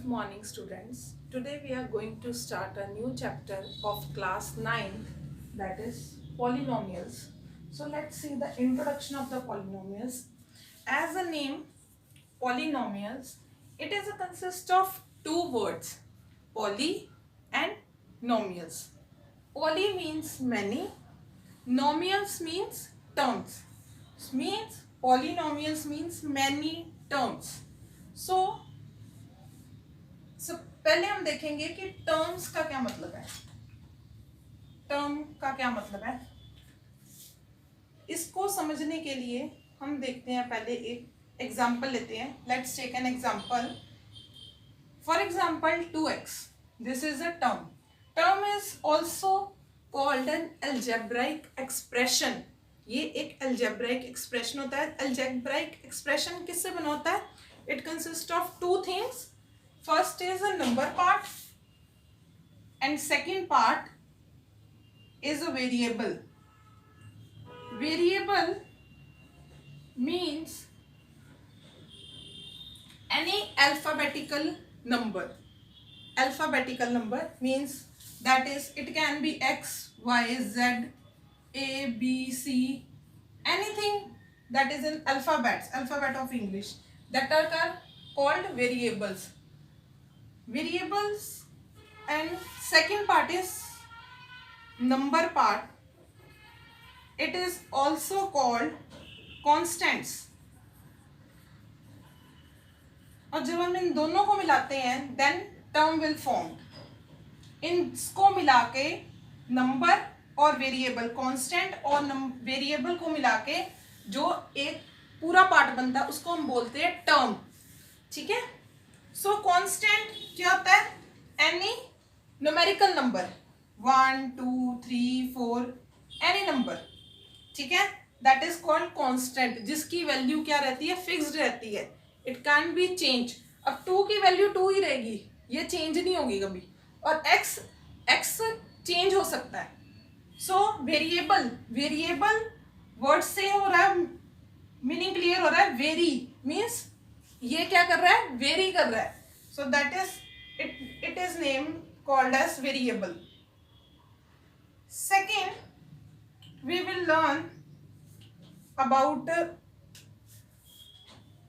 Good morning, students. Today we are going to start a new chapter of class 9, that is polynomials. So let's see the introduction of the polynomials. As a name, polynomials, it is a consist of two words, poly and nomials. Poly means many, nomials means terms. Means polynomials means many terms. So पहले हम देखेंगे कि terms का क्या मतलब है. Term का क्या मतलब है, इसको समझने के लिए हम देखते हैं. पहले एक एग्जांपल लेते हैं. Let's take an example. For example 2x. This is a term. Term is also called an algebraic expression. ये एक अलजेब्राइक एक्सप्रेशन होता है. अलजेब्राइक एक्सप्रेशन किससे बना होता है? It consist of two things. First is a number part and second part is a variable. Variable means any alphabetical number. Alphabetical number means that is it can be x, y, z, a, b, c, anything that is in alphabet of English, that are called variables. Variables. And second part is number part. It is also called constants. और जब हम इन दोनों को मिलाते हैं then term will form. इनको मिला के नंबर और वेरिएबल, कांस्टेंट और वेरिएबल को मिला के जो एक पूरा पार्ट बनता है उसको हम बोलते हैं टर्म. ठीक है. सो कांस्टेंट क्या होता है? Any numerical number 1 2 3 4 any number. ठीक है. दैट इज कॉल्ड कांस्टेंट, जिसकी वैल्यू क्या रहती है? फिक्स्ड रहती है. It can be change. अब 2 की वैल्यू 2 ही रहेगी, ये चेंज नहीं होगी कभी. और x चेंज हो सकता है. सो वेरिएबल वर्ड से हो रहा है, मीनिंग क्लियर हो रहा है. वेरी मीन्स ये क्या कर रहा है? वेरी कर रहा है. So that is it is name called as variable. Second we will learn about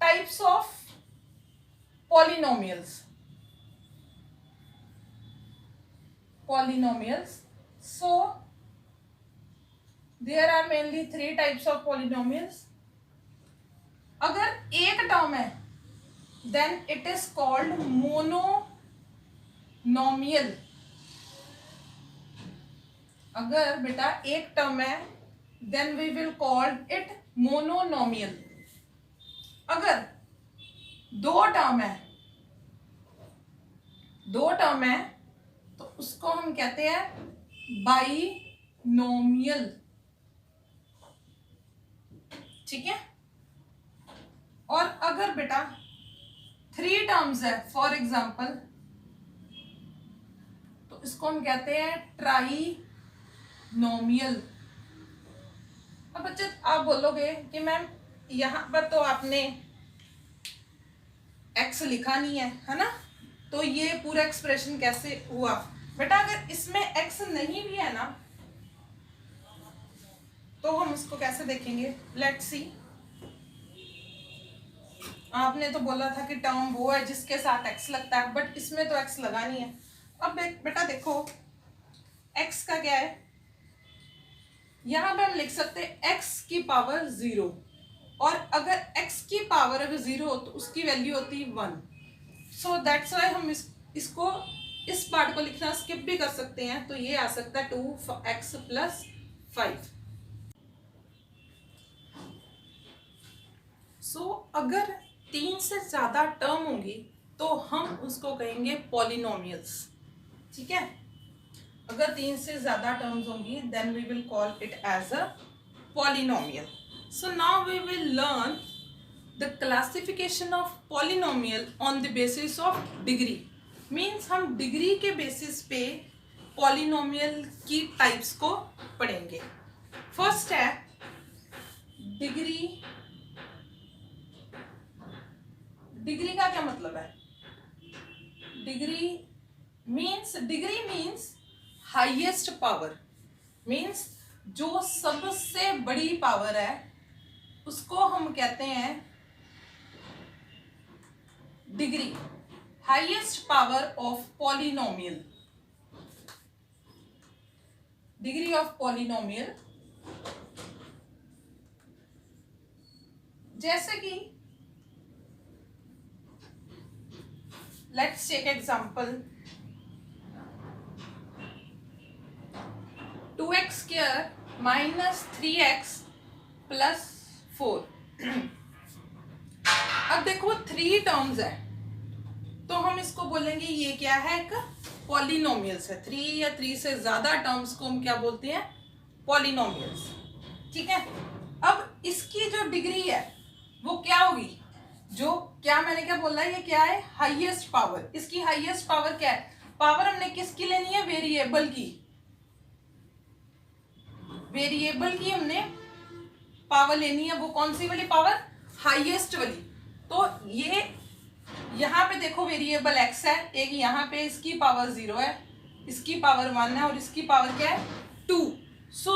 types of polynomials. So there are mainly 3 types of polynomials. अगर एक टर्म है then it is called monomial. अगर बेटा एक term है then we will call it monomial. अगर दो term है तो उसको हम कहते हैं बाइनोमियल. ठीक है. और अगर बेटा 3 टर्म्स है फॉर एग्जाम्पल, तो इसको हम कहते हैं ट्राइनोमियल. अब बच्चे आप बोलोगे कि मैम यहां पर तो आपने x लिखा नहीं है ना, तो ये पूरा एक्सप्रेशन कैसे हुआ? बेटा अगर इसमें x नहीं भी है ना तो हम उसको कैसे देखेंगे? Let's see. आपने तो बोला था कि टर्म वो है जिसके साथ x लगता है, बट इसमें तो x लगा नहीं है. अब बेटा देखो x का क्या है, यहां पे हम लिख सकते हैं x की पावर 0, और अगर x की पावर अगर 0 हो तो उसकी वैल्यू होती है 1. सो दैट्स वाई हम इसको इस पार्ट को लिखना स्किप भी कर सकते हैं. तो ये आ सकता है 2x + 5. सो अगर 3 से ज्यादा टर्म होंगी तो हम उसको कहेंगे पॉलिनोमियल्स. ठीक है. अगर 3 से ज्यादा टर्म्स होंगी then we will call it as a polynomial. So now we will learn the classification of polynomial on the basis of degree. Means हम डिग्री के बेसिस पे polynomial की टाइप्स को पढ़ेंगे. फर्स्ट है डिग्री. डिग्री का क्या मतलब है? Degree means highest power, means जो सबसे बड़ी पावर है उसको हम कहते हैं degree, highest power of polynomial, degree of polynomial. जैसे कि let's take example 2x square minus 3x plus 4। अब देखो 3 टर्म्स है तो हम इसको बोलेंगे ये क्या है, एक पॉलिनोमियल्स है। 3 या 3 से ज्यादा टर्म्स को हम क्या बोलते हैं, पॉलिनोमियल्स। ठीक है, अब इसकी जो डिग्री है वो क्या होगी, जो क्या मैंने क्या बोला है, ये क्या है, हाईएस्ट पावर। इसकी हाईएस्ट पावर क्या है, पावर हमने किसकी लेनी है, वेरिएबल की, वेरिएबल की हमने पावर लेनी है। वो कौन सी वाली पावर, हाईएस्ट वाली। तो ये यहाँ पे देखो वेरिएबल x है, एक यहाँ पे इसकी पावर 0 है, इसकी पावर 1 है और इसकी पावर क्या है, 2। So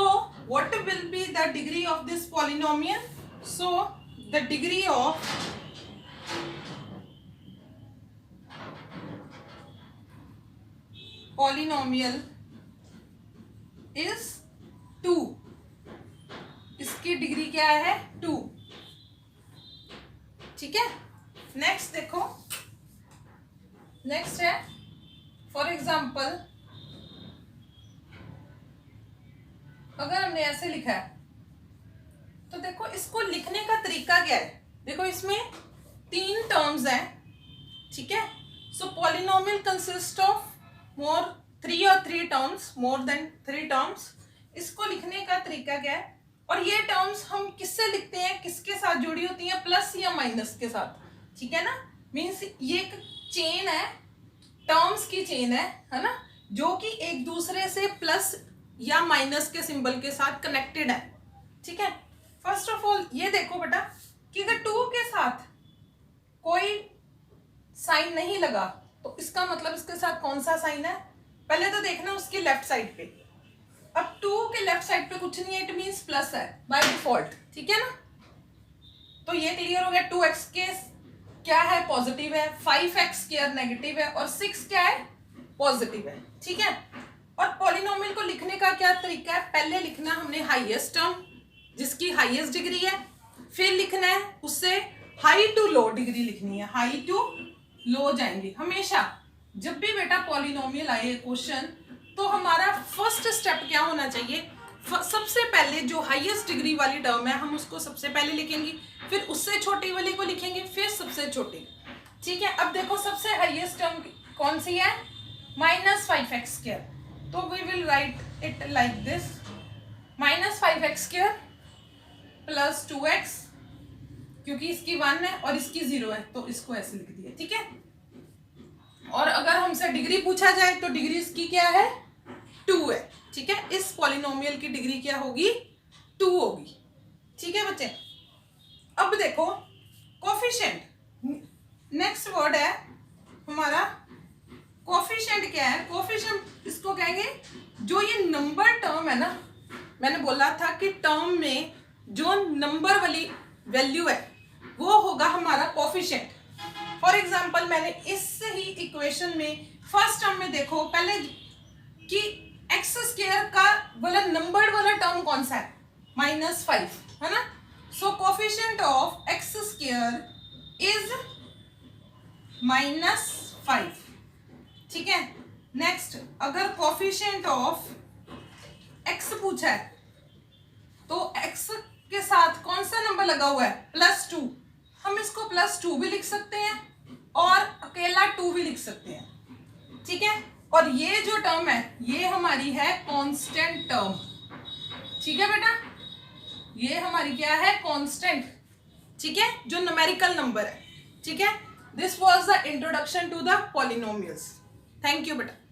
what will be the degree of this polynomial, so the degree of polynomial is 2। इसकी डिग्री क्या है, 2। ठीक है, नेक्स्ट देखो, नेक्स्ट है फॉर एग्जाम्पल अगर हमने ऐसे लिखा है तो देखो इसको लिखने का तरीका क्या है। देखो इसमें 3 टर्म्स हैं, ठीक है। सो पॉलिनोमियल कंसिस्ट ऑफ 3 और 3 टर्म्स, मोर देन 3 टर्म्स। इसको लिखने का तरीका क्या है, और ये टर्म्स हम किससे लिखते हैं, किसके साथ जुड़ी होती हैं, प्लस या माइनस के साथ, ठीक है ना। मीन्स ये एक चेन है, टर्म्स की चेन है ना, जो कि एक दूसरे से प्लस या माइनस के सिंबल के साथ कनेक्टेड है। ठीक है, फर्स्ट ऑफ ऑल ये देखो बेटा कि अगर 2 के साथ कोई साइन नहीं लगा तो इसका मतलब इसके साथ कौन सा साइन है, पहले तो देखना उसकी लेफ्ट साइड पे। अब 2 के लेफ्ट साइड पे कुछ नहीं है, इट मींस प्लस है बाय डिफॉल्ट, ठीक है ना। तो ये क्लियर हो गया। 2x के क्या है, पॉजिटिव है, 5x स्क्वायर नेगेटिव है और 6 क्या है, पॉजिटिव है, ठीक है। और पॉलिनोमियल को लिखने का क्या तरीका है, पहले लिखना हमने हाईएस्ट टर्म जिसकी हाईएस्ट डिग्री है, फिर लिखना है उससे हाई टू लो डिग्री लिखनी है, हाई टू लो जाएंगे हमेशा। जब भी बेटा पॉलिनोमियल आए क्वेश्चन तो हमारा फर्स्ट स्टेप क्या होना चाहिए, सबसे पहले जो हाईएस्ट डिग्री वाली टर्म है हम उसको सबसे पहले लिखेंगे, फिर उससे छोटी वाली को लिखेंगे, फिर सबसे छोटी, ठीक है। अब देखो सबसे हाईएस्ट टर्म कौन सी है, -5x स्क्वायर, तो we will write it like this, -5x square plus 2x, क्योंकि इसकी 1 है और इसकी 0 है तो इसको ऐसे लिख दिया, ठीक है। और अगर हमसे डिग्री पूछा जाए तो डिग्री इसकी क्या है, 2 है, ठीक है। इस पॉलिनोमियल की डिग्री क्या होगी, 2 होगी, ठीक है बच्चे। अब देखो कोफिशिएंट, नेक्स्ट वर्ड है हमारा कोफिशिएंट। क्या है कोफिशिएंट, इसको कहेंगे जो ये नंबर टर्म है ना, मैंने बोला था कि टर्म में जो नंबर वाली वैल्यू है वो होगा हमारा कोफिशिएंट। फॉर एग्जाम्पल मैंने इस ही इक्वेशन में फर्स्ट टर्म में देखो पहले कि एक्स स्क्वायर का वाला नंबर वाला टर्म कौन सा है, -5 है ना। So coefficient of x square is -5, ठीक है। नेक्स्ट अगर कोफिशिएंट ऑफ एक्स पूछा है तो एक्स के साथ कौन सा नंबर लगा हुआ है, +2, हम इसको +2 भी लिख सकते हैं और अकेला 2 भी लिख सकते हैं, ठीक है। और ये जो टर्म है ये हमारी है कांस्टेंट टर्म, ठीक है बेटा, ये हमारी क्या है, कांस्टेंट, ठीक है, जो न्यूमेरिकल नंबर है, ठीक है। This was the introduction to the polynomials. Thank you बेटा।